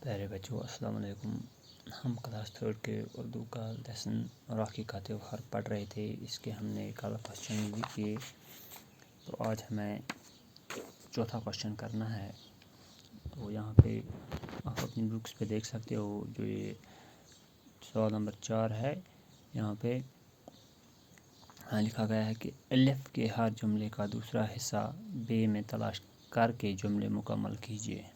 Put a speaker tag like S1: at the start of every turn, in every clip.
S1: प्यारे बच्चों अस्सलाम वालेकुम। हम क्लास 3 के उर्दू का लेसन राखी का त्योहार पढ़ रहे थे। इसके हमने कल क्वेश्चन भी किए, तो आज हमें चौथा क्वेश्चन करना है। तो यहाँ पे आप अपनी बुक्स पे देख सकते हो, जो ये सवाल नंबर 4 है। यहाँ पे लिखा गया है कि अलिफ के हर जुमले का दूसरा हिस्सा बे में तलाश करके जुमले मुकम्मल कीजिए।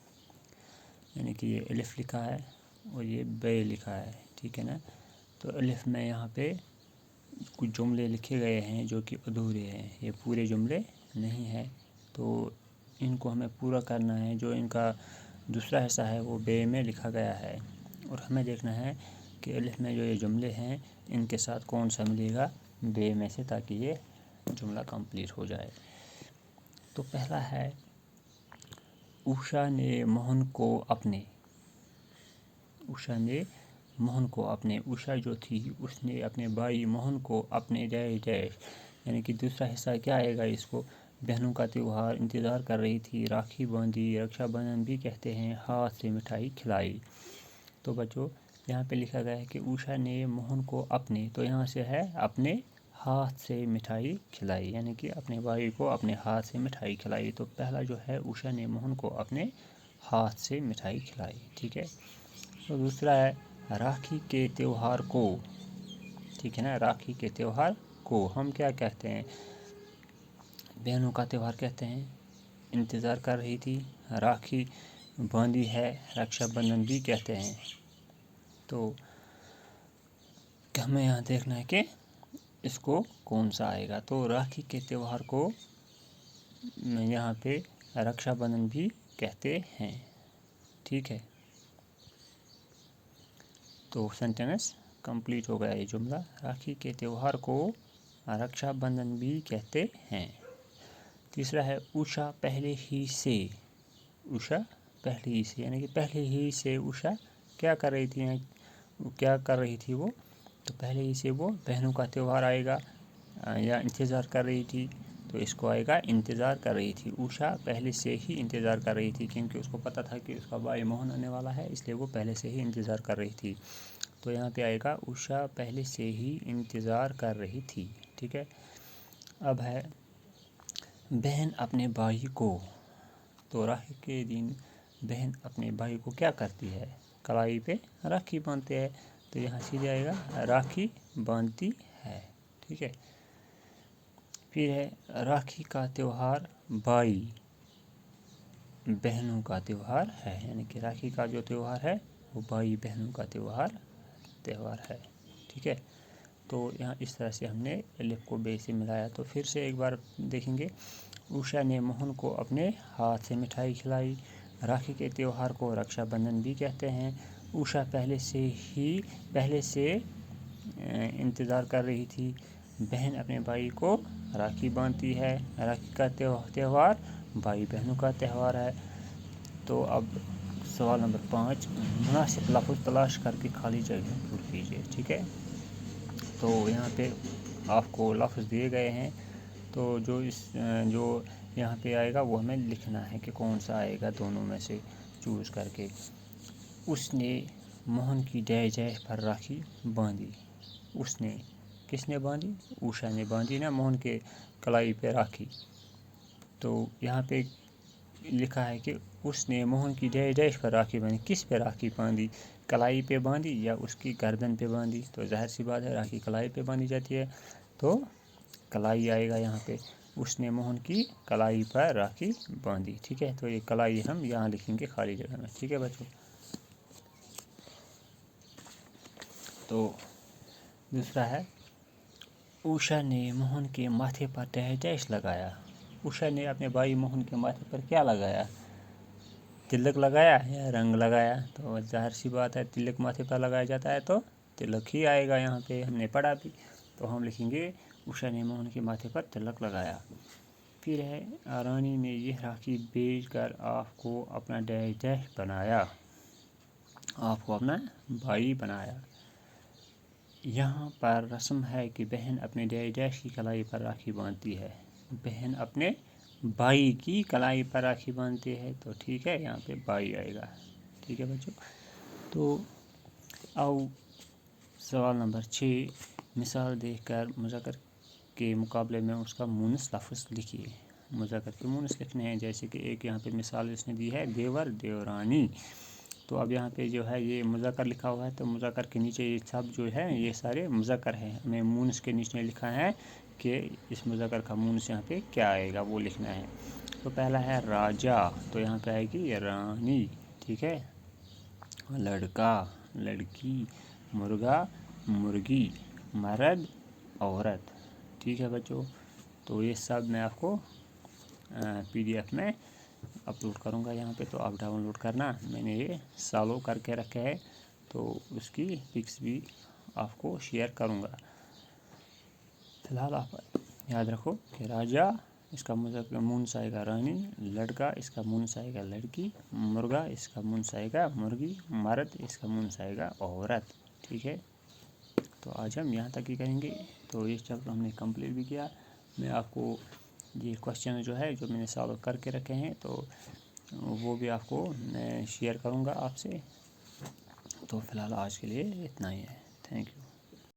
S1: यानी कि ये अलिफ लिखा है और ये बे लिखा है, ठीक है ना। तो अलिफ में यहाँ पे कुछ जुमले लिखे गए हैं जो कि अधूरे हैं, ये पूरे जुमले नहीं है, तो इनको हमें पूरा करना है। जो इनका दूसरा हिस्सा है वो बे में लिखा गया है, और हमें देखना है कि अलिफ में जो ये जुमले हैं इनके साथ कौन सा मिलेगा बे में से, ताकि ये जुमला कंप्लीट हो जाए। तो पहला है, उषा ने मोहन को अपने। उषा ने मोहन को अपने, उषा जो थी उसने अपने भाई मोहन को अपने डैश डैश, यानी कि दूसरा हिस्सा क्या आएगा इसको, बहनों का त्यौहार इंतज़ार कर रही थी, राखी बांधी, रक्षाबंधन भी कहते हैं, हाथ से मिठाई खिलाई। तो बच्चों यहाँ पे लिखा गया है कि उषा ने मोहन को अपने, तो यहाँ से है अपने हाथ से मिठाई खिलाई, यानी कि अपने भाई को अपने हाथ से मिठाई खिलाई। तो पहला जो है, उषा ने मोहन को अपने हाथ से मिठाई खिलाई, ठीक है। तो दूसरा है, राखी के त्यौहार को, ठीक है ना। राखी के त्यौहार को हम क्या कहते हैं, बहनों का त्यौहार कहते हैं, इंतज़ार कर रही थी, राखी बांधी है, रक्षाबंधन भी कहते हैं। तो हमें यहाँ देखना है कि इसको कौन सा आएगा। तो राखी के त्यौहार को यहाँ पे रक्षाबंधन भी कहते हैं, ठीक है। तो सेंटेंस कंप्लीट हो गया ये जुमला, राखी के त्यौहार को रक्षाबंधन भी कहते हैं। तीसरा है, उषा पहले ही से। उषा पहले ही से, यानी कि पहले ही से उषा क्या कर रही थी, क्या कर रही थी वो, तो पहले ही से वो बहनों का त्यौहार आएगा या इंतज़ार कर रही थी, तो इसको आएगा इंतज़ार कर रही थी। उषा पहले से ही इंतज़ार कर रही थी, क्योंकि उसको पता था कि उसका भाई मोहन आने वाला है, इसलिए वो पहले से ही इंतज़ार कर रही थी। तो यहाँ पे आएगा उषा पहले से ही इंतज़ार कर रही थी, ठीक है। अब है, बहन अपने भाई को। तो राखी के दिन बहन अपने भाई को क्या करती है, कलाई पे राखी बांधते हैं, तो यहाँ सीधे आएगा राखी बांधती है, ठीक है। फिर है, राखी का त्यौहार भाई बहनों का त्यौहार है, यानी कि राखी का जो त्यौहार है वो भाई बहनों का त्यौहार है, ठीक है। तो यहाँ इस तरह से हमने अलिफ को बे से मिलाया। तो फिर से एक बार देखेंगे, उषा ने मोहन को अपने हाथ से मिठाई खिलाई, राखी के त्यौहार को रक्षाबंधन भी कहते हैं, उषा पहले से इंतज़ार कर रही थी, बहन अपने भाई को राखी बांधती है, राखी का त्यौहार भाई बहनों का त्यौहार है। तो अब सवाल नंबर 5, मुनासिब लफ्ज़ तलाश करके खाली जगह पूरी कीजिए, ठीक है। तो यहाँ पे आपको लफ्ज़ दिए गए हैं, तो जो यहाँ पे आएगा वो हमें लिखना है कि कौन सा आएगा, दोनों में से चूज़ करके। उसने मोहन की डैश डैश पर राखी बांधी। उसने, किसने बांधी, उषा ने बांधी ना मोहन के कलाई पे राखी। तो यहाँ पे लिखा है कि उसने मोहन की डैश डैश पर राखी बांधी, किस पे राखी बांधी, कलाई पे बांधी या उसकी गर्दन पे बांधी। तो जाहिर सी बात है राखी कलाई पे बांधी जाती है, तो कलाई आएगा यहाँ पे। उसने मोहन की कलाई पर राखी बांधी, ठीक है। तो ये कलाई हम यहाँ लिखेंगे खाली जगह में, ठीक है बच्चों। तो दूसरा है, उषा ने मोहन के माथे पर डैश डैश लगाया। उषा ने अपने भाई मोहन के माथे पर क्या लगाया, तिलक लगाया या रंग लगाया। तो जाहिर सी बात है तिलक माथे पर लगाया जाता है, तो तिलक ही आएगा यहाँ पे, हमने पढ़ा भी। तो हम लिखेंगे उषा ने मोहन के माथे पर तिलक लगाया। फिर है, रानी ने यह राखी बेच कर आपको अपना डैश डैश बनाया, आपको अपना भाई बनाया। यहाँ पर रस्म है कि बहन अपने डैश डैश की कलाई पर राखी बांधती है, बहन अपने भाई की कलाई पर राखी बांधती है, तो ठीक है यहाँ पे भाई आएगा, ٹھیک ہے بچوں. تو آؤ سوال نمبر 6. مثال دیکھ کر مذکر کے مقابلے میں اس کا مونس لفظ لکھیے. مذکر کے مونس لکھنے ہیں، جیسے کہ ایک یہاں پہ مثال اس نے دی ہے دیور دیورانی. تو اب یہاں پہ جو ہے یہ مذکر لکھا ہوا ہے، تو مذکر کے نیچے یہ سب جو ہے یہ سارے مذکر ہیں. ہمیں مونس کے نیچے لکھا ہے کہ اس مذکر کا مونس یہاں پہ کیا آئے گا وہ لکھنا ہے. تو پہلا ہے راجا، تو یہاں پہ آئے گی رانی. ٹھیک ہے. لڑکا لڑکی، مرغا مرغی، مرد عورت. ٹھیک ہے بچوں. تو یہ سب میں آپ کو PDF میں اپلوڈ کروں گا یہاں پہ، تو آپ ڈاؤن لوڈ کرنا. میں نے یہ سالو کر کے رکھا ہے، تو اس کی پکس بھی آپ کو شیئر کروں گا. فی الحال آپ یاد رکھو کہ راجا اس کا مونس آئے گا رانی، لڑکا اس کا مونس آئے گا لڑکی، مرغا اس کا مونس آئے گا مرغی، مرد اس کا مونس آئے گا عورت. ٹھیک ہے. تو آج ہم یہاں تک ہی کریں گے. تو یہ چیپٹر ہم نے کمپلیٹ بھی کیا. میں آپ کو یہ کوشچن جو ہے جو میں نے سالو کر کے رکھے ہیں، تو وہ بھی آپ کو میں شیئر کروں گا آپ سے. تو فی الحال آج کے لیے اتنا ہی ہے. Thank you.